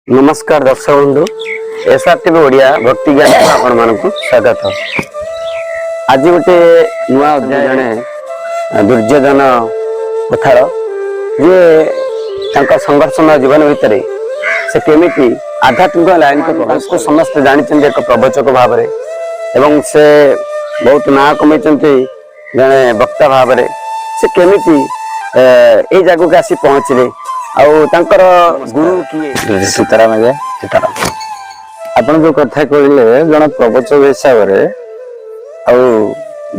नमस्कार दर्शक बंधु एसआरटीवी ओडिया भक्ति ज्ञान आपण मानक स्वागत। आज गोटे नुआ अध्याय जड़े दुर्योधन कथार जे संघर्षमय जीवन भितर से केमिति आध्यात्मिक लाइन को समस्त जानते एक प्रवचक भाव एवं से बहुत ना कमे जड़े वक्ता भाव से केमिति ए जगह के आसी पहुँचले गुरु किए सीताराम आज्ञा सीताराम आपन जो कथा कहले जन प्रवचक हिसाब से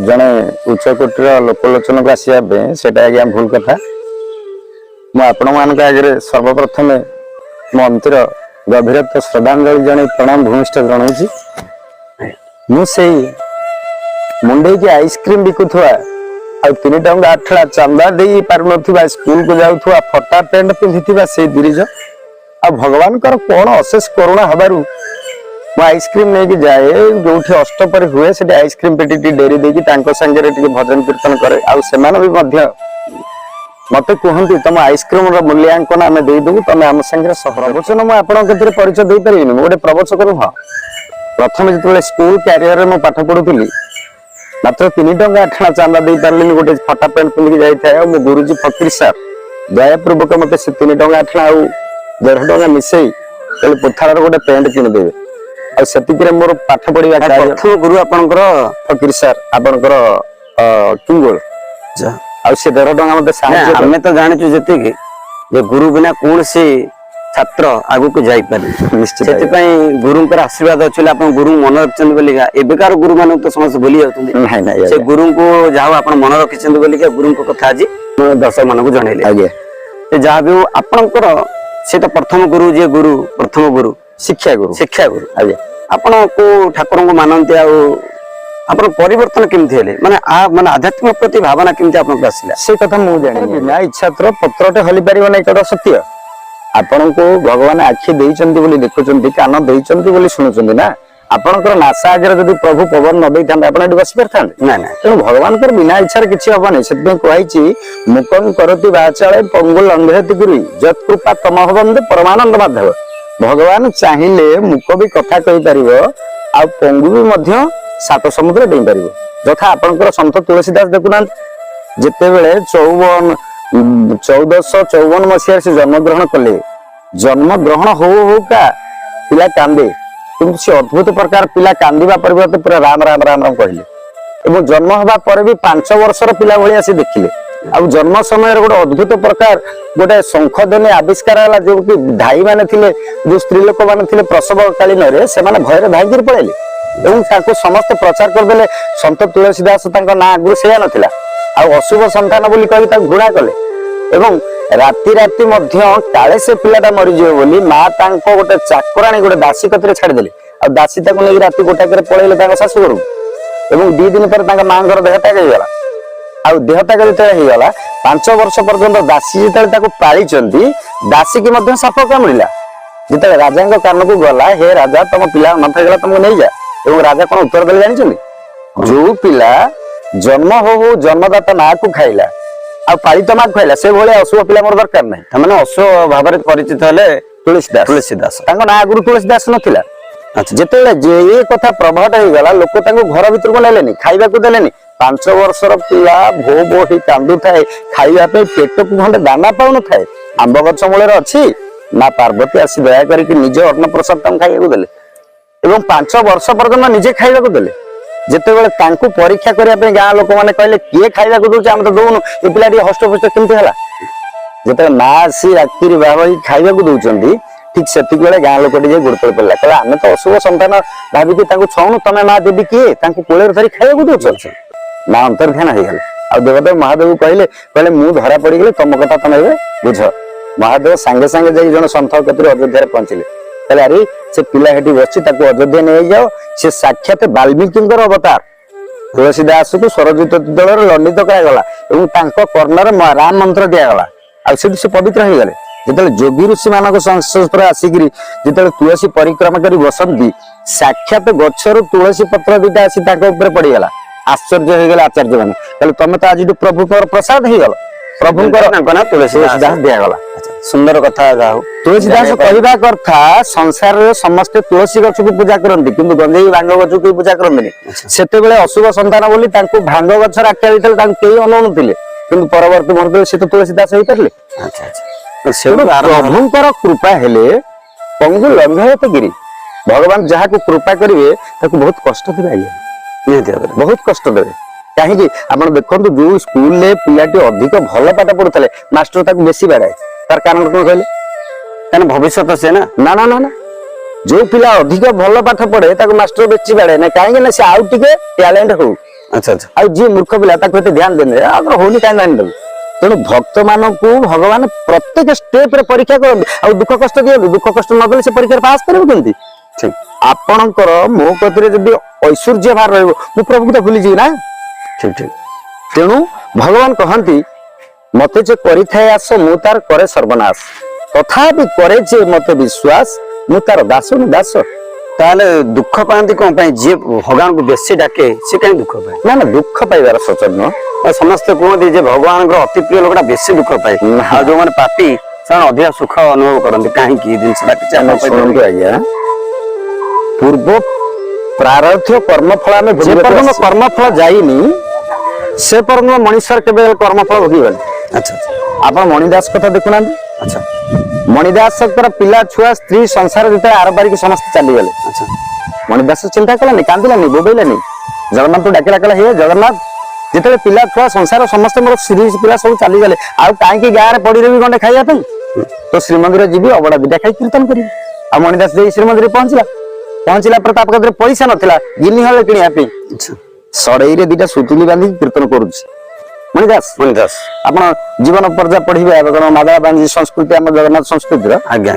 जड़े उच्च कोटर लोकलोचन को आसवा सेटा आज्ञा भूल कथा आपण मान आगे सर्वप्रथम मो अंतर गभीरता श्रद्धांजलि जन प्रणाम भूमिष्ठ जनाऊँगी मुझे मुंडे की आइसक्रीम बिकुवा आ 3 टंका 8 टा चंदा दे पारु नथिबा स्कूल को जाउथुआ फटा पेंट पिंधिथिबा से दिरिज आ भगवान कर कोन अशेष करुणा हबारु म आइसक्रीम नै कि जाए जोठी अष्टपरी हुए से आइसक्रीम पेटी डेरी देकी तांको संगे टिके भजन कीर्तन करे आ सेमान भी मध्य मते कहंती तुम आइसक्रीम रो मूल्यांकन आमे देई दउ तमे हम संगे प्रवचन म आपन केतरे परिचय देई परिबिनी मोटे प्रवचक हाँ प्रथम जतले स्कूल कैरियर रे म पाठ पढुथली मात्र 3 टंका 8 टा चांदा दे पारलिनी गोटे फटा पेंट पिंधिकी जाइए मो गुरुजी फकीर सार दयापूर्वक मत से 3 टंका 8 टा 1.5 टंका मिसई पुथार गोटे पेंट किणदेवे आती मोर पाठ पढ़ा प्रथम गुरु आपंकर फकीर सार आपंकर किंगोल से 1.5 टंका मत आम तो जाचु जी गुरु बिना कौन सी छात्र आगु को जाई पारे निश्चित से गुरुंकर आशीर्वाद अच्छे आप गुरु मन रखिंट बोलिका एबेकार गुरु मान तो समस्त भूली जाते से गुरु को जहाँ आप मन रखिंट बोलिका गुरु कथा आज दर्शक मान जनइले आगे जहाँ भी आपंकर से तो प्रथम गुरु जे गुरु प्रथम गुरु शिक्षा गुरु आगे आपण को ठाकुर को मानते आप परिवर्तन केमती हेले माने माने आध्यात्मिक प्रति भावना केमती आपन आसिला से कथा मु जानि बिना इच्छा पत्रटे हली पारिबो नै कथा सत्य आपण को भगवान आखि देइचंती बोली देखुचंती कान देइचंती बोली सुनुचंती ना आपनकर नासा आगे जदि प्रभु पवन न देइथांते आपण एठी बसि परथांते ना ना तेणु भगवान कर बिना इच्छा किछि हबनी सेतबे कहैछि मुकं करति वाचाळे पंगु लंघयति गुरु जत कृपा तमह बंदे परमानंद माधव भगवान चाहिले मुक भी कथा कहि परिबो आ पंगु भी मध्य सात समुद्र देइ परिबो जथा आपनकर संत तुलसीदास देखुनांत जेते बेले 1454 मसीह से जन्म ग्रहण कले जन्म ग्रहण हो का पिला कांदे किंतु से अद्भुत प्रकार पिला कांदिबा परिवर्ते पूरा राम राम राम राम कहले एवं जन्म हवा पर भी 5 वर्षर पिला भली आसी देखिले आ जन्म समय गोटे अद्भुत प्रकार गोटे शंखध्वनि आविष्कार है जो कि धाई माने थिले जो स्त्री लोक माने थिले प्रसव कालीन रे से माने भयर धाई पड़ेले एवं ताको समस्त प्रचार करदेले संत तुलसीदास तांका ना आगु सेया नथिला आ अशुभ संतान बोली कहि ता घुणा कले एवं राति राति मध्य काले से पिलाटा मरीजे बोली माँ तांको गोटे चाकराणी गोटे दासी कतरे छाड़देले आ दासी ताको नै राति गोटाके पळेले तांका सासु घर एवं 2 दिन पर तांका मां घर देहटा गला आ देहटा जते हेगला 5 वर्ष पर्यंत दासी जते ताको पाळीचंती दासी की मध्य साप कामुड़िला जते राजा कान को गला हे राजा तुम पिला न थगला तुमको नै जा एवं राजा कोन उत्तर देले जानिचंदी जो पिला जन्म हो जन्मदाता ना को खाइला आ पालित माँ खाइला से भाई अशुभ पिला मोर दरकार ना मैंने अशुभ भाव में परिचित हेले तुलसीदास ना आगुरी तुलसीदास नाला अच्छा जिते जे ये कथा प्रभाव हो गला लोक घर भीतर को नेलेनी खाइबा को देलेनी 5 वर्षर पिला भो भो ही कांदु थाए खाइबा पे पेट को खंडे दाना पाउन थाए आंब गछ मूले अच्छी ना पार्वती आसी दया करके निजे अन्न प्रसाद तम खाइबा को देले एवं 5 वर्ष पर्यंत निजे खाइबा को देले जिते बेले तांकु परीक्षा करिया पे गां लोक माने कहले किए खाइबा को दोछ हम तो दोनु ए पिला डी हष्टपुष्ट केमती हला जिते ना सी रात्रि बाबई खाइबा को दोचंदी ठीक सेति बेले गां लोक डी जे गुड़तल पड़ला कहला हम तो अशुभ संतान भाबी कि तांकु छौनु तमे मां देवी किए तांकु कोलेर धरी खाइबा को दोछ ना अंतर ध्यान हे गेल आ देवदेव महादेव कहले मु धरा पड़ी गेले तम कथा तमे बुझ महादेव संगे संगे जाई जण संत कतरे अयोध्या रे पहुंचले कहले अरे से पिला हेटी बच्ची ताको अयोध्या नै जाओ से साक्षात वाल्मीकि अवतार तुलसीदास को स्वरजित दल लंडित करागला एवं तांको कर्णर राम मंत्र दियागला आ से पवित्र हो गले जिते जोगी ऋषि मानक संस्पर्श आसिकी जिते तुलसी परिक्रमा कर बसंती साक्षात गच्छर तुलसी पत्र दुटा आसी पड़गला आश्चर्य हो गला आचार्य मैंने कहले तुम तो आज प्रभु प्रसाद हो गल प्रभुंकर ना तुलसीदास तुलसीदास दिया गला सुंदर कथा जाऊ तुलसीदास कहवा कथा संसार रे समस्त तुलसी गछ को पूजा करंती किंतु गंजेई भांग गछ को पूजा करंती सेते बेले अशुभ संतान बोली तांको भांग गछ आख्या दितले तांको केही अनुनथिले किंतु परवर्ती मुहूर्त से तो तुलसीदास होई परले अच्छा अच्छा से प्रभुंकर कृपा हेले पंगु लंघयत गिरी भगवान जहा को कृपा करिवे ताको बहुत कष्ट देबे आइए बहुत कष्ट देबे कहीं आपण देखंतु जो स्कूल ले पिलाटी अधिक भल पाठ पढुतले मास्टर ताको बेसी बाड़ाए तार कारण कोन कहले कारण भविष्य से ना ना ना ना ना जो पिला अधिक भल पाठ पढ़े ताको मास्टर बेसी बाड़ाए ना कहीं ना से आउ टिके टैलेंट हो अच्छा अच्छा आ जी मूर्ख पिला ताको एते ध्यान देने अगर होनी काई जानि दउ तेणु भक्त मानकू भगवान प्रत्येक स्टेप रे परीक्षा करନ୍ତି आ दुख कष्ट दियंतु दुख कष्ट न देले से परीक्षा पास करबो केंती ठीक आपणकर मो कतिरे जदि ऐश्वर्य भार रहबो मु प्रभु तो भूली जी ना ठीक ठीक तेणु भगवान कहंती मते जे करिथाय आस मु तार करे सर्वनाश तथापि करे जे मते विश्वास मु तार दास न दास ताले दुख पांती कोन पई जे भगवान को बेसी डाके से काई दुख पाए ना ना दुख पाइबार सचन समस्त कहते जे भगवान अति प्रिय लोकटा बेसी दुख पाए आ जो माने पापी से अधिक सुख अनुभव करते कहीं जिन आज्ञा पूर्व प्रारब्ध कर्मफल आम कर्मफल जाइनी से पर्यटन मनीषर के कर्मफल भोगन अच्छा आप मणिदास कथा देखुना अच्छा मणिदास पिला छुआ स्त्री संसार जो आर बारिक समस्त चलीगले अच्छा मणिदास चिंता कलानी कांदिलानी बोबेलानी जगन्नाथ डाकिला कला हे जगन्नाथ जिते पिला छुआ संसार समस्त मोर स्त्री पिला सब चलीगले आउ कहीं गाँव पड़ी रही गंडे खाइबा तो श्रीमंदिर जी अबड़ा दिटा खाई कीर्तन करी आ मणिदास जी श्रीमंदिर पहुंचला पर ताप कदरे पैसा नथिला गिनी हले किनिया पे सड़ई रे दिटा सुतुली बांधी कीर्तन करूछि मणिदास आपण जीवन पर्जा पढ़िबे माधव बांधी संस्कृति हम जगन्नाथ संस्कृति रो आज्ञा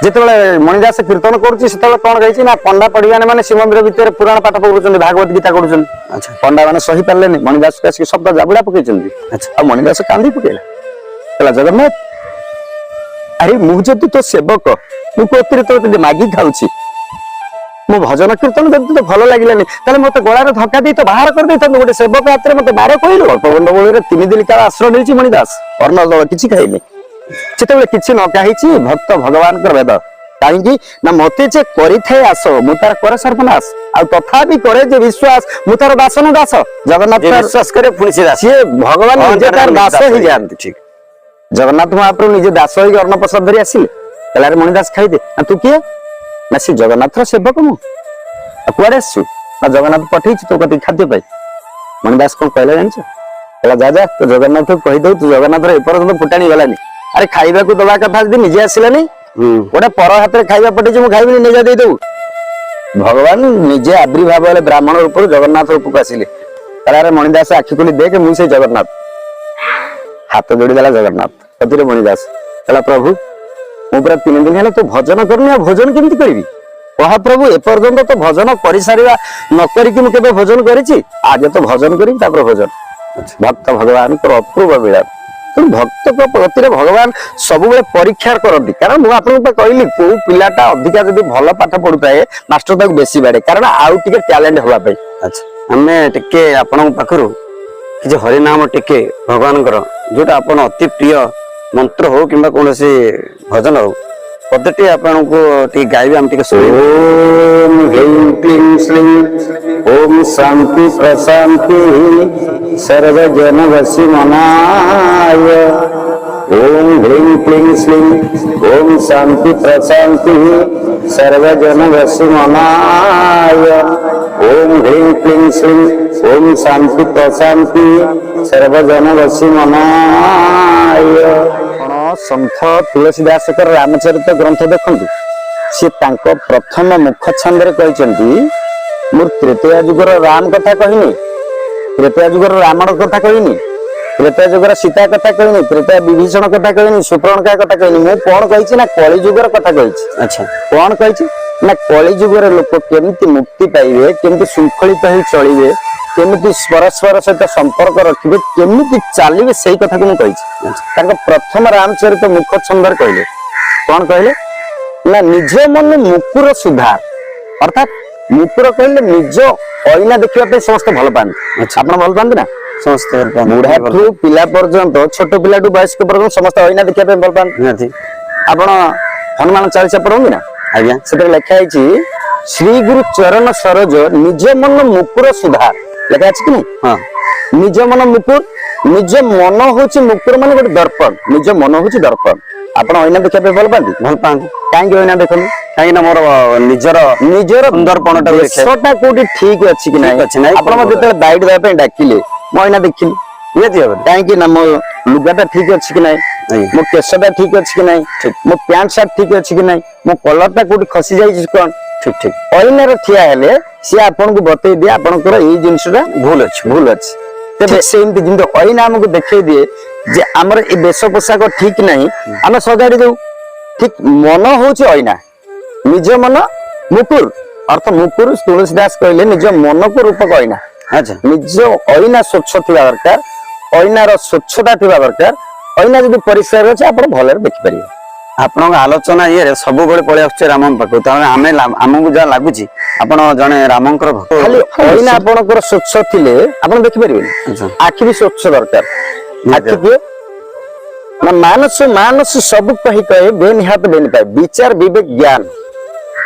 जेतेबेले मणिदास कीर्तन करूछि सेतेबेले कोन गइछि ना पंडा पढ़ियाने माने श्रीमंदिर भीतर पुराण पाठ पढुछन भागवत गीता पढुछन अच्छा पंडा माने सही पारलेनी मणिदास के शब्द जाबुड़ा पकेछन अच्छा आ मणिदास कांदी पकेला कला जगन्नाथ अरे मु जति तो सेवक मु कोतिरे तो मागी खाउछि मो भजन कीर्तन जब तो भल लगिलानी ताले मते गोळार धक्का दे तो बाहर कर दे तो गोटे सेवक हाथ रे मते बारे कहिलो अल्पगंड बोले 3 दिन काल आश्रय देछि मणिदास अर्ण दल किछि खाइनी जेतेबेले किछि न कहिछि भक्त भगवान कर वेद काहेकि ना मते जे करिथाय आसो मु तार कर सर्वनाश आ तथापि करे जे विश्वास मु तार दासन दास जगन्नाथ विश्वास करे पुनि से दास से भगवान निजे तार दास ही जानती ठीक जगन्नाथ महाप्रभु निजे दास होई अर्ण प्रसाद धरि आसिले कलारे मणिदास खाइ दे तू किए ना सी जगन्नाथ सेवक मु कुआड़े आसु ना जगन्नाथ पठेई तो कति खाद्य पाई मणिदास कौन कहले जानछ कहला जा जा तो जगन्नाथ कहि दउ तू जगन्नाथ रे एपर्यंत फुटाणी गलानी अरे खाइबा को दबा कथा जदी निजे आसिलानी गोटे पर हाथ रे खाइबा पठेई मु खाइबनी निजे दे दउ भगवान निजे आविर्भाव वाले ब्राह्मण रूप जगन्नाथ रूप को आसिले कहला रे मणिदास आखि खोली देख मु से जगन्नाथ हाथ जोड़ी देला जगन्नाथ कतिरे मणिदास कहला प्रभु मु पूरा 3 दिन हेला तो भजन करनी आ भोजन केमति करबी कह प्रभु एपर्यंत तो भजन करि सारिबा न करी कि मु केबे भोजन करिछि आज तो भजन करी तापर भोजन भक्त भगवान को अपूर्व मिला तो भक्त को प्रति रे भगवान सब बेले परीक्षा करନ୍ତି कारण मु आपन को कहली को पिलाटा अधिका जदी भल पाठ पढुताए मास्टर ताको बेसी बाडे कारण आउ टिके टैलेंट होला पई अच्छा हमें टिके आपन पाखरु कि जे हरि नाम टिके भगवान कर जोटा आपन अति प्रिय मंत्र हो किंबा कौन से भजन हो पद्धति आपन को टी गाइबे हम टी ओम ह्रीं क्लीं श्रीं ओम शांति प्रशांति सर्व जन वशी मनाय ओम ह्रीं क्लीं श्रीं ओम शांति प्रशांति सर्व जन वशी मनाय ओम ह्रीं क्लीं श्रीं ओम शांति प्रशांति सर्व जन वशी मनाय संत तुलसीदास रामचरित ग्रंथ देखु सी प्रथम मुख छंदे कहते मुझ तृतीय जुगर राम कथा कहनी तृतीय जुगर रावण कथा कहनी तृतीय जुगर सीता कथा कहनी तृतीय विभीषण कथा कहनी सुपर्णका कथा कहनी मु कौन कही ना कली जुगर कथा कही अच्छा कौन कही ना कली जुगर लोक केमती मुक्ति पाइबे केमती श्रृंखलित हो चलिए केमिति परस्पर सहित संपर्क रखिबे केमिति चलिबे सेही कथा को मु कहिछि तांको प्रथम रामचरित मुख छंदर कहले कोन कहले ना निज मन मुकुर सुधार अर्थात मुकुर कहले निज आईना देखिबा पे समस्त भल पान अच्छा आपण भल पान ना ସମସ୍ତେ ଭଲ ପାଆନ୍ତି। ବୁଢାଠୁ ପିଲା ପର୍ଯ୍ୟନ୍ତ ଛୋଟ ପିଲାଠୁ ବୟସ୍କ ପର୍ଯ୍ୟନ୍ତ ସମସ୍ତେ ଅଇନା ଦେଖିବା ପାଇଁ ଭଲ ପାଆନ୍ତି। ନିହାତି ଆପଣ ହନୁମାନ ଚାଳିଶା ପଢନ୍ତି ନା? ଆଜ୍ଞା ସେଥିରେ ଲେଖା ହେଇଛି ଶ୍ରୀ ଗୁରୁ ଚରଣ ସରୋଜ ନିଜ ମନ ମୁକୁର ସୁଧାର, ଲେଖା ଅଛି କି ନାଇଁ? ହଁ ନିଜ ମନ ମୁକୁର, ନିଜ ମନ ହଉଛି ମୁକୁର ମାନେ ଗୋଟେ ଦର୍ପଣ, ନିଜ ମନ ହଉଛି ଦର୍ପଣ। ଆପଣ ଅଇନା ଦେଖିବା ପାଇଁ ଭଲ ପାଆନ୍ତି? ଭଲ ପାଆନ୍ତି। କାହିଁକି ଅଇନା ଦେଖନ୍ତି? କାହିଁକି ନା ମୋର ନିଜର ସୁନ୍ଦରପଣଟାକୁ ଦେଖେ। ଦେଶଟା କୋଉଠି ଠିକ ଅଛି କି ଠିକ ଅଛି ନାହିଁ, ନାଇଁ, ଆପଣ ମତେ ଯେତେବେଳେ ବାଇଟ ଦେବା ପାଇଁ ଡାକିଲେ ମୁଁ ଅଇନା ଦେଖିଲି। ନିହାତି ଭାବରେ କାହିଁକି ନା ମୋ ଲୁଗାଟା ଠିକ ଅଛି କି ନାହିଁ, ଆଜ୍ଞା। ମୋ କେଶଟା ଠିକ ଅଛି କି ନାହିଁ, ମୋ ପ୍ୟାଣ୍ଟ ସାର୍ଟ ଠିକ ଅଛି କି ନାହିଁ, ମୋ କଲରଟା କୋଉଠି ଖସି ଯାଇଛି କଣ, ଠିକ ଠିକ ଅଇନାରେ ଠିଆ ହେଲେ ସିଏ ଆପଣଙ୍କୁ ବତେଇ ଦିଏ ଆପଣଙ୍କର ଏଇ ଜିନିଷଟା ଭୁଲ ଅଛି। ଭୁଲ ଅଛି। ତେବେ ସେମିତି ଯେମିତି ଅଇନା ଆମକୁ ଦେଖେଇ ଦିଏ ଯେ ଆମର ଏ ବେଶ ପୋଷାକ ଠିକ ନାହିଁ, ଆମେ ସଜାଡି ଦଉ। ଠିକ ମନ ହଉଛି ଅଇନା, ନିଜ ମନ ମୁକୁର, ଅର୍ଥ ମୁକୁର ତୁଳସୀ ଦାସ କହିଲେ ନିଜ ମନକୁ ରୂପକ ଅଇନା। ଆଚ୍ଛା ନିଜ ଅଇନା ସ୍ୱଚ୍ଛ ଥିବା ଦରକାର, ଅଇନାର ସ୍ୱଚ୍ଛତା ଥିବା ଦରକାର। ଅଇନା ଯଦି ପରିଷ୍କାର ଅଛି ଆପଣ ଭଲରେ ଦେଖିପାରିବେ। ଆପଣଙ୍କ ଆଲୋଚନା ଇଏରେ ସବୁବେଳେ ପଳେଇ ଆସୁଛି ରାମଙ୍କ ପାଖକୁ, ତାହେଲେ ଆମକୁ ଯାହା ଲାଗୁଛି ଆପଣ ଜଣେ ରାମଙ୍କର ଭକ୍ତ। ଖାଲି ଅଇନା ଆପଣଙ୍କର ସ୍ୱଚ୍ଛ ଥିଲେ ଆପଣ ଦେଖିପାରିବେନି। ଆଚ୍ଛା। ଆଖି ବି ସ୍ୱଚ୍ଛ ଦରକାର। ନିହାତି। ଆଖି କିଏ ନା ମାନସ ମାନସ ସବୁ କହି କହେ ବେନିହାତ ବେନି ପାଏ, ବିଚାର ବିବେକ ଜ୍ଞାନ,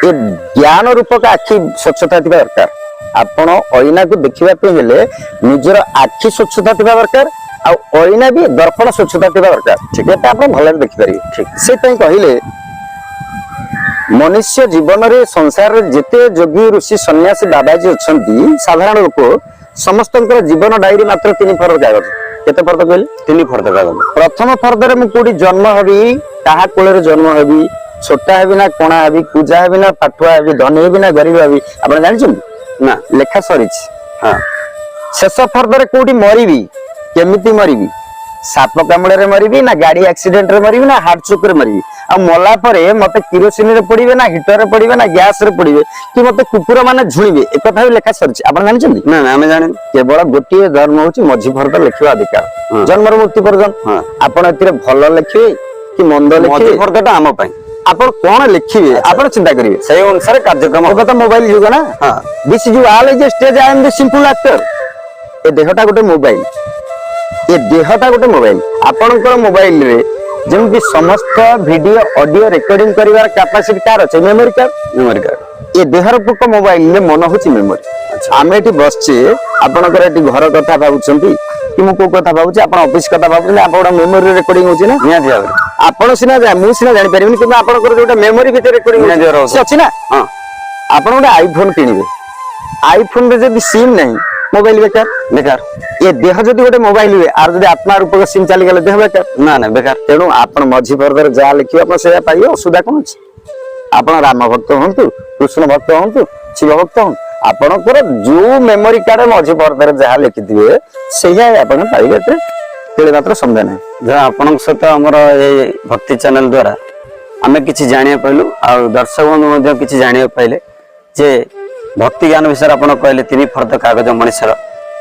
ଏ ଜ୍ଞାନ ରୂପକ ଆଖି ସ୍ୱଚ୍ଛତା ଥିବା ଦରକାର। ଆପଣ ଅଇନାକୁ ଦେଖିବା ପାଇଁ ହେଲେ ନିଜର ଆଖି ସ୍ୱଚ୍ଛତା ଥିବା ଦରକାର, ଆଉ ଅଇନା ବି ଦର୍ପଣ ସ୍ୱଚ୍ଛତା ଥିବା ଦରକାର। ଏଟା ଆପଣ ଭଲରେ ଦେଖିପାରିବେ। ଠିକ ସେଇପାଇଁ କହିଲେ ମନୁଷ୍ୟ ଜୀବନରେ ସଂସାରରେ ଯେତେ ଯୋଗୀ ଋଷି ସନ୍ନ୍ୟାସୀ ବାବାଜୀ ଅଛନ୍ତି, ସାଧାରଣ ଲୋକ ସମସ୍ତଙ୍କର ଜୀବନ ଡାଇରୀ ମାତ୍ର 3 ଫର୍ଦ୍ଦ କାଗଜ। କେତେ ଫର୍ଦ୍ଦ କହିଲେ? 3 ଫର୍ଦ୍ଦ କାଗଜ। ପ୍ରଥମ ଫର୍ଦ୍ଦରେ ମୁଁ କୋଉଠି ଜନ୍ମ ହେବି, କାହା କୋଳରେ ଜନ୍ମ ହେବି, ଛୋଟା ହେବି ନା କଣା ହେବି, ପୂଜା ହେବି ନା ପାଠୁଆ ହେବି, ଧନୀ ହେବି ନା ଗରିବ ହେବି, ଆପଣ ଜାଣିଛନ୍ତି ନା ଲେଖା ସରିଛି। ହଁ ଶେଷ ଫର୍ଦ୍ଦରେ କୋଉଠି ମରିବି, କେମିତି ମରିବି, ସାପ କାମୁଡାରେ ମରିବି ନା ଗାଡି ଆକ୍ସିଡେଣ୍ଟରେ ମରିବି ନା ହାର୍ଟ ଚୋକରେ ମରିବି, ଆଉ ମଲା ପରେ ମତେ କିରୋସିନରେ ପଡିବେ ନା ହିଟରରେ ପଡିବେ ନା ଗ୍ୟାସରେ ପଡିବେ, କି ମତେ କୁକୁର ମାନେ ଝୁଣିବେ, ଏକଥା ବି ଲେଖା ସରିଛି। ଆପଣ ଜାଣିଛନ୍ତି? ନା ଆମେ ଜାଣିନି। କେବଳ ଗୋଟିଏ ଧର୍ମ ହଉଛି ମଝି ଫର୍ଦ୍ଦ ଲେଖିବା ଅଧିକାର, ଜନ୍ମର ମୃତ୍ୟୁ ପର୍ଯ୍ୟନ୍ତ। ହଁ। ଆପଣ ଏଥିରେ ଭଲ ଲେଖିବେ କି ମନ୍ଦ ମଝି ଲେଖିବେ, ଫର୍ଦ୍ଦଟା ଆମ ପାଇଁ, ଆପଣ କଣ ଲେଖିବେ ଆପଣ ଚିନ୍ତା କରିବେ। ସେଇ ଅନୁସାରେ କାର୍ଯ୍ୟକ୍ରମ ଏବେ ତ ମୋବାଇଲ ଯୁଗ ନା। ହଁ। This is all is stage I am the simple actor. ଏ ଦେହଟା ଗୋଟେ ମୋବାଇଲ, ଏ ଦେହଟା ଗୋଟେ ମୋବାଇଲ। ଆପଣଙ୍କର ମୋବାଇଲରେ ଯେମିତି ସମସ୍ତ ଭିଡିଓ ଅଡିଓ ରେକର୍ଡିଂ କରିବାର କାପାସିଟି କାହାର ଅଛି? Memory card. Memory card. ଏ ଦେହର ପୋକ ମୋବାଇଲରେ ମନ ହଉଛି ମେମୋରି। ଆମେ ଏଠି ବସିଛେ, ଆପଣଙ୍କର ଏଠି ଘର କଥା ଭାବୁଛନ୍ତି କି ମୁଁ କୋଉ କଥା ଭାବୁଛି, ଆପଣ ଅଫିସ କଥା ଭାବୁଛନ୍ତି, ଆପଣଙ୍କ ମେମୋରି ରେକର୍ଡିଂ ହଉଛି ନା। ନିହାତି ଭାବରେ ଆପଣ ସିନା ମୁଁ ସିନା ଜାଣିପାରିବିନି, କିନ୍ତୁ ଆପଣଙ୍କର ଯୋଉଟା ମେମୋରି ଭିତରେ ରେକର୍ଡିଂ ନିହାତି ଭାବରେ ସେ ଅଛି ନା। ହଁ ଆପଣ ଗୋଟେ ଆଇଫୋନ କିଣିବେ, ଆଇଫୋନରେ ଯଦି ସିମ୍ ନାହିଁ ମୋବାଇଲ ବେକାର। ବେକାର। ଏ ଦେହ ଯଦି ଗୋଟେ ମୋବାଇଲ ହୁଏ, ଆଉ ଯଦି ଆତ୍ମା ରୂପକ ସିମ୍ ଚାଲିଗଲେ ଦେହ ବେକାର। ନା ନା ବେକାର। ତେଣୁ ଆପଣ ମଝି ଫର୍ଦ୍ଦରେ ଯାହା ଲେଖିବେ ଆପଣ ସେଇଆ ପାଇବେ, ଅସୁବିଧା କଣ ଅଛି? ଆପଣ ରାମ ଭକ୍ତ ହୁଅନ୍ତୁ, କୃଷ୍ଣ ଭକ୍ତ ହୁଅନ୍ତୁ, ଶିବ ଭକ୍ତ ହୁଅନ୍ତୁ, ଆପଣଙ୍କର ଯୋଉ ମେମୋରି କାର୍ଡ ମଝି ଫର୍ଦ୍ଦରେ ଯାହା ଲେଖିଥିବେ ସେଇଆ ଆପଣ ପାଇବେ। ଏଥିରେ ତେଳେ ମାତ୍ର ସନ୍ଦେହ ନାହିଁ। ଯାହା ଆପଣଙ୍କ ସହିତ ଆମର ଏଇ ଭକ୍ତି ଚ୍ୟାନେଲ ଦ୍ୱାରା ଆମେ କିଛି ଜାଣିବାକୁ ପାଇଲୁ, ଆଉ ଦର୍ଶକ ବନ୍ଧୁ ମଧ୍ୟ କିଛି ଜାଣିବାକୁ ପାଇଲେ ଯେ ଭକ୍ତି ଜ୍ଞାନ ବିଷୟରେ ଆପଣ କହିଲେ 3 ଫର୍ଦ୍ଦ କାଗଜ ମଣିଷର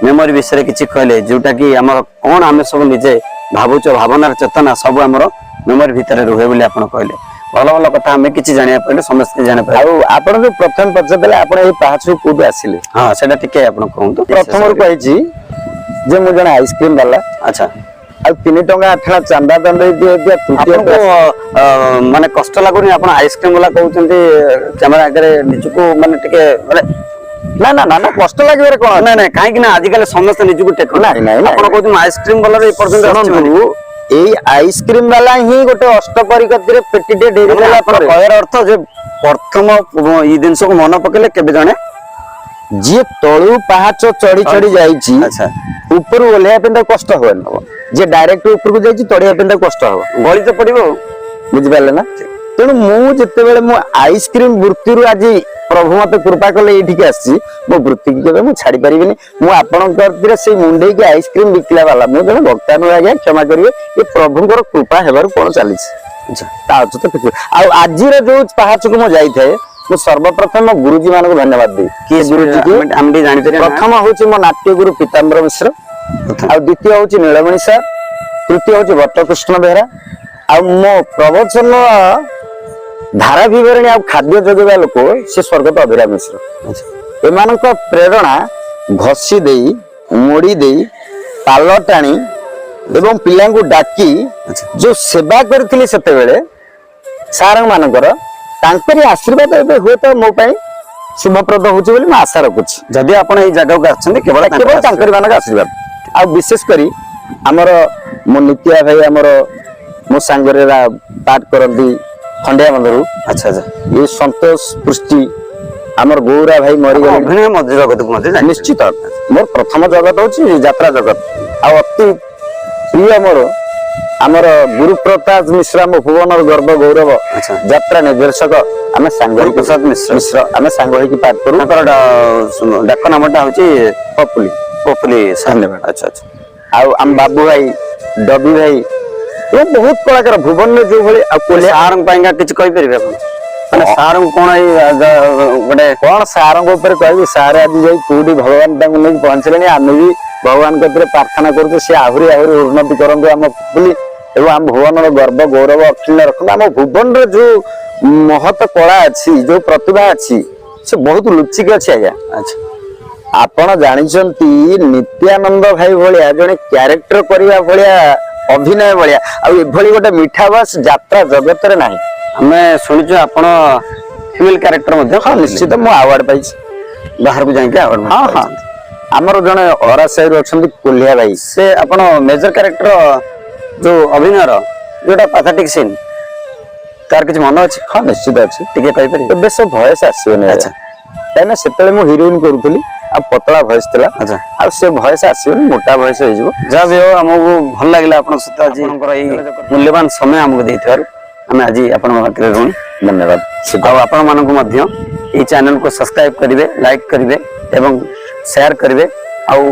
ମେମୋରି ବିଷୟରେ କିଛି କହିଲେ, ଯୋଉଟା କି ଆମର କଣ ଆମେ ସବୁ ନିଜେ ଭାବୁଛ, ଭାବନାର ଚେତନା ସବୁ ଆମର ମେମୋରି ଭିତରେ ରୁହେ ବୋଲି ଆପଣ କହିଲେ। ଭଲ ଭଲ କଥା ଆମେ କିଛି ଜାଣିବାକୁ ପାଇଲେ, ସମସ୍ତେ ଜାଣିପାରିଲେ। ଆଉ ଆପଣ ଯୋଉ ପ୍ରଥମେ ପଚାରିଦେଲେ ଆପଣ ଏଇ ପାହାଚରୁ କୋଉଠୁ ଆସିଲେ, ହଁ ସେଟା ଟିକେ ଆପଣ କୁହନ୍ତୁ। ପ୍ରଥମରୁ କହିଛି ଯେ ମୁଁ ଜଣେ ଆଇସ୍କ୍ରିମ ବାଲା। ଆଚ୍ଛା। ଆଉ 3 ଟଙ୍କା 8 ଚାନ୍ଦା ଦଣ୍ଡେଇ ଦିଆ ଆପଣଙ୍କୁ ମାନେ କଷ୍ଟ ଲାଗୁନି? ଆପଣ ଆଇସ୍କ୍ରିମ ବାଲା କହୁଛନ୍ତି କ୍ୟାମେରା ଆଗରେ, ନିଜକୁ ମାନେ ଟିକେ ମାନେ ନା ନା ନା ନା କଷ୍ଟ ଲାଗିବାରେ କଣ ଅଛି? ନାଇଁ ନାଇଁ, କାହିଁକି ନା ଆଜିକାଲି ସମସ୍ତେ ନିଜକୁ ଟେକନ୍ତି। ନାଇଁ ନାଇଁ ଆପଣ କହୁଛନ୍ତି ଆଇସ୍କ୍ରିମ ବାଲାରେ ଏ ପର୍ଯ୍ୟନ୍ତ ଆସିଛି ବୋଲି। ଶୁଣନ୍ତୁ, ଏଇ ଆଇସ୍କ୍ରିମ ବାଲା ହିଁ ଗୋଟେ ଅଷ୍ଟପରି ଗତିରେ ପେଟିଟେ ଡେରି ମାନେ ଦେଲା ଆପଣ ପରେ କହିବାର ଅର୍ଥ ଯେ ପ୍ରଥମ ଏଇ ଜିନିଷକୁ ମନେ ପକେଇଲେ କେବେ ଜଣେ ଯିଏ ତଳୁ ପାହାଚ ଚଢି ଚଢି ଯାଇଛି, ଆଚ୍ଛା ଉପରୁ ଓହ୍ଲେଇବା ପାଇଁ ତାକୁ କଷ୍ଟ ହୁଏନି। ଯିଏ ଡାଇରେକ୍ଟ ଉପରକୁ ଯାଇଛି ଚଢିବା ପାଇଁ ତାକୁ କଷ୍ଟ ହବ, ଗଳି ତ ପଡିବ ଆଉ। ବୁଝିପାରିଲେ ନା। ତେଣୁ ମୁଁ ଯେତେବେଳେ ମୁଁ ଆଇସ୍କ୍ରିମ ବୃତ୍ତିରୁ ଆଜି ପ୍ରଭୁ ମତେ କୃପା କଲେ ଏଇଠିକି ଆସିଛି, ମୋ ବୃତ୍ତିକି କେବେ ମୁଁ ଛାଡି ପାରିବିନି। ମୁଁ ଆପଣଙ୍କ ସେଇ ମୁଣ୍ଡେଇକି ଆଇସ୍କ୍ରିମ ବିକିଲା ବାଲା, ମୁଁ ଜଣେ ଭକ୍ତା ନୁହେଁ ଆଜ୍ଞା, କ୍ଷମା କରିବେ। ଏ ପ୍ରଭୁଙ୍କର କୃପା ହେବାରୁ କଣ ଚାଲିଛି, ତା ଅର୍ଥ ତ କିଛି। ଆଉ ଆଜିର ଯୋଉ ପାହାଚକୁ ମୁଁ ଯାଇଥାଏ, ମୁଁ ସର୍ବପ୍ରଥମ ମୋ ଗୁରୁଜୀ ମାନଙ୍କୁ ଧନ୍ୟବାଦ ଦେବି। କିଏ ଗୁରୁଜୀ? ଆମେ ଟିକେ ଜାଣିପାରିବା। ପ୍ରଥମ ହଉଛି ମୋ ନାଟ୍ୟ ଗୁରୁ ପୀତାମ୍ବର ମିଶ୍ର, ଆଉ ଦ୍ୱିତୀୟ ହଉଛି ନୀଳମଣି ସାର୍, ତୃତୀୟ ହଉଛି ବଟକୃଷ୍ଣ ବେହେରା, ଆଉ ମୋ ପ୍ରବଚନ ଧାରା ବିବରଣୀ ଆଉ ଖାଦ୍ୟ ଯୋଗାଇବା ଲୋକ ସେ ସ୍ୱର୍ଗତ ଅଭିରାମ ମିଶ୍ର। ଏମାନଙ୍କ ପ୍ରେରଣା ଘଷି ଦେଇ, ମୋଡି ଦେଇ, ପାଲ ଟାଣି ଏବଂ ପିଲାଙ୍କୁ ଡାକି ଆଚ୍ଛା। ଯୋଉ ସେବା କରିଥିଲି ସେତେବେଳେ ସାର୍ ମାନଙ୍କର ତାଙ୍କରି ଆଶୀର୍ବାଦ ଏବେ ହୁଏତ ମୋ ପାଇଁ ଶୁଭପ୍ରଦ ହଉଛି ବୋଲି ମୁଁ ଆଶା ରଖୁଛି। ଯଦି ଆପଣ ଏଇ ଜାଗାକୁ ଆସିଛନ୍ତି କେବଳ କେବଳ ତାଙ୍କରି ମାନଙ୍କ ଆଶୀର୍ବାଦ। ଆଉ ବିଶେଷ କରି ଆମର ମୋ ନିତ୍ୟା ଭାଇ ଆମର ମୋ ସାଙ୍ଗରେ ପାଠ କରନ୍ତି ଖଣ୍ଡିଆ ବନ୍ଧରୁ। ଆଚ୍ଛା ଆଚ୍ଛା। ଏ ସନ୍ତୋଷ ପୃଷ୍ଟି ଆମର ଗୌରା ଭାଇ ମରିଗଲେ। ଅଭିନୟ ମଧ୍ୟ ଜଗତକୁ ମଧ୍ୟ ଜାଣିଛନ୍ତି। ନିଶ୍ଚିତ ମୋର ପ୍ରଥମ ଜଗତ ହଉଛି ଯାତ୍ରା ଜଗତ। ଆଉ ଅତି ପ୍ରିୟ ମୋର ଆମର ଗୁରୁପ୍ରସାଦ ମିଶ୍ର ଆମ ଭୁବନର ଗର୍ବ ଗୌରବ ଆଚ୍ଛା। ଯାତ୍ରା ନିର୍ଦ୍ଦେଶକ। ଆମେ ସାଙ୍ଗ ହେଇକି ଗୁରୁପ୍ରସାଦ ମିଶ୍ର ଆମେ ସାଙ୍ଗ ହେଇକି ପାଠ କରୁ। ତାଙ୍କର ଡାକ ନାମଟା ହଉଛି ପପୁଲି। ପପୁଲି ସାର୍। ଧନ୍ୟବାଦ। ଆଚ୍ଛା ଆଚ୍ଛା। ଆଉ ଆମ ବାବୁ ଭାଇ ଡବି ଭାଇ ଏ ବହୁତ କଳାକାର ଭୁବନରେ ଯୋଉ ଭଳି ଆଉ କୋଲିଆ ସାର୍ଙ୍କ ପାଇଁକା କିଛି କହିପାରିବେ ଆପଣ? ମାନେ ସାର୍ଙ୍କୁ କଣ ଏଇ ଗୋଟେ କଣ ସାରଙ୍କ ଉପରେ କହିବି? ସାର୍ ଆଜି ଯାଇ କୋଉଠି ଭଗବାନ ତାଙ୍କୁ ନେଇକି ପହଞ୍ଚିଲେଣି। ଆମେ ବି ଭଗବାନଙ୍କ ଉପରେ ପ୍ରାର୍ଥନା କରୁଛୁ ସେ ଆହୁରି ଆହୁରି ଉନ୍ନତି କରନ୍ତୁ ଆମ ବୋଲି ଏବଂ ଆମ ଭୁବନର ଗର୍ବ ଗୌରବ ଅକ୍ଷୁଣ୍ଣ ରଖନ୍ତୁ। ଆମ ଭୁବନରେ ଯୋଉ ମହତ କଳା ଅଛି ଯୋଉ ପ୍ରତିଭା ଅଛି ସେ ବହୁତ ଲୁଚିକି ଅଛି ଆଜ୍ଞା। ଆଚ୍ଛା। ଆପଣ ଜାଣିଛନ୍ତି ନିତ୍ୟାନନ୍ଦ ଭାଇ ଭଳିଆ ଜଣେ କ୍ୟାରେକ୍ଟର କରିବା ଭଳିଆ ଅଭିନୟ ଭଳିଆ ଆଉ ଏଭଳି ଗୋଟେ ମିଠା ବାସ ଯାତ୍ରା ଜଗତରେ ନାହିଁ। ଆମେ ଶୁଣିଛୁ ଆପଣ ଫିମେଲ କ୍ୟାରେକ୍ଟର ମଧ୍ୟ ହଁ ନିଶ୍ଚିତ ମୁଁ ଆୱାର୍ଡ ପାଇଛି। ବାହାରକୁ ଯାଇକି ଆୱାର୍ଡ ହଁ ହଁ ଆମର ଜଣେ ଅରା ସାହିରୁ ଅଛନ୍ତି କୋଲିଆ ଭାଇ। ସେ ଆପଣ ମେଜର କ୍ୟାରେକ୍ଟର ଯୋଉ ଅଭିନୟର ଯୋଉଟା ପାଥାଟିକ ସିନ୍ ତାର କିଛି ମନ ଅଛି? ହଁ ନିଶ୍ଚିତ ଅଛି। ଟିକେ କହିପାରିବେ? ଏବେ ସେ ଭଏସ ଆସିବନି। ଆଚ୍ଛା। କାହିଁକିନା ସେତେବେଳେ ମୁଁ ହିରୋଇନ କରୁଥିଲି ଆଉ ପତଳା ଭଏସ ଥିଲା। ଆଚ୍ଛା। ଆଉ ସେ ଭଏସ ଆସିବନି ମୋଟା ଭଏସ ହେଇଯିବ। ଯାହା ବି ହଉ ଆମକୁ ଭଲ ଲାଗିଲା ଆପଣଙ୍କ ସହିତ ଆଜି ଆପଣଙ୍କର ଏଇ ମୂଲ୍ୟବାନ ସମୟ ଆମକୁ ଦେଇଥିବାରୁ ଆମେ ଆଜି ଆପଣଙ୍କ ପାଖରେ ଋଣୀ। ଧନ୍ୟବାଦ। ଆଉ ଆପଣମାନଙ୍କୁ ମଧ୍ୟ ଏଇ ଚ୍ୟାନେଲକୁ ସବସ୍କ୍ରାଇବ କରିବେ, ଲାଇକ୍ କରିବେ ଏବଂ ସେୟାର କରିବେ। ଆଉ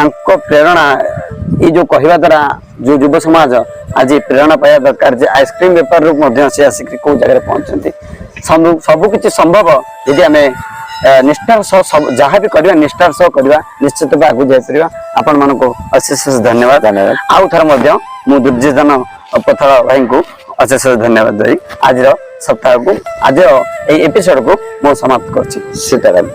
ଆଙ୍କ ପ୍ରେରଣା ଏଇ ଯୋଉ କହିବା ଦ୍ୱାରା ଯୋଉ ଯୁବ ସମାଜ ଆଜି ପ୍ରେରଣା ପାଇବା ଦରକାର ଯେ ଆଇସ୍କ୍ରିମ ବେପାରରୁ ମଧ୍ୟ ସେ ଆସିକି କୋଉ ଜାଗାରେ ପହଞ୍ଚନ୍ତି। ସବୁ କିଛି ସମ୍ଭବ ଯଦି ଆମେ ନିଷ୍ଠାର ସହ ଯାହା ବି କରିବା ନିଷ୍ଠାର ସହ କରିବା ନିଶ୍ଚିତ ଭାବେ ଆଗକୁ ଯାଇପାରିବା। ଆପଣମାନଙ୍କୁ ଅଶେଷ ଧନ୍ୟବାଦ। ଆଉ ଥରେ ମଧ୍ୟ ମୁଁ ଦୁର୍ଯ୍ୟୋଧନ ପଥଳ ଭାଇଙ୍କୁ ଅଶେଷ ଧନ୍ୟବାଦ ଦେଇ ଆଜିର ସପ୍ତାହକୁ ଆଜିର ଏଇ ଏପିସୋଡକୁ ମୁଁ ସମାପ୍ତ କରୁଛି। ସୀତାରାମ।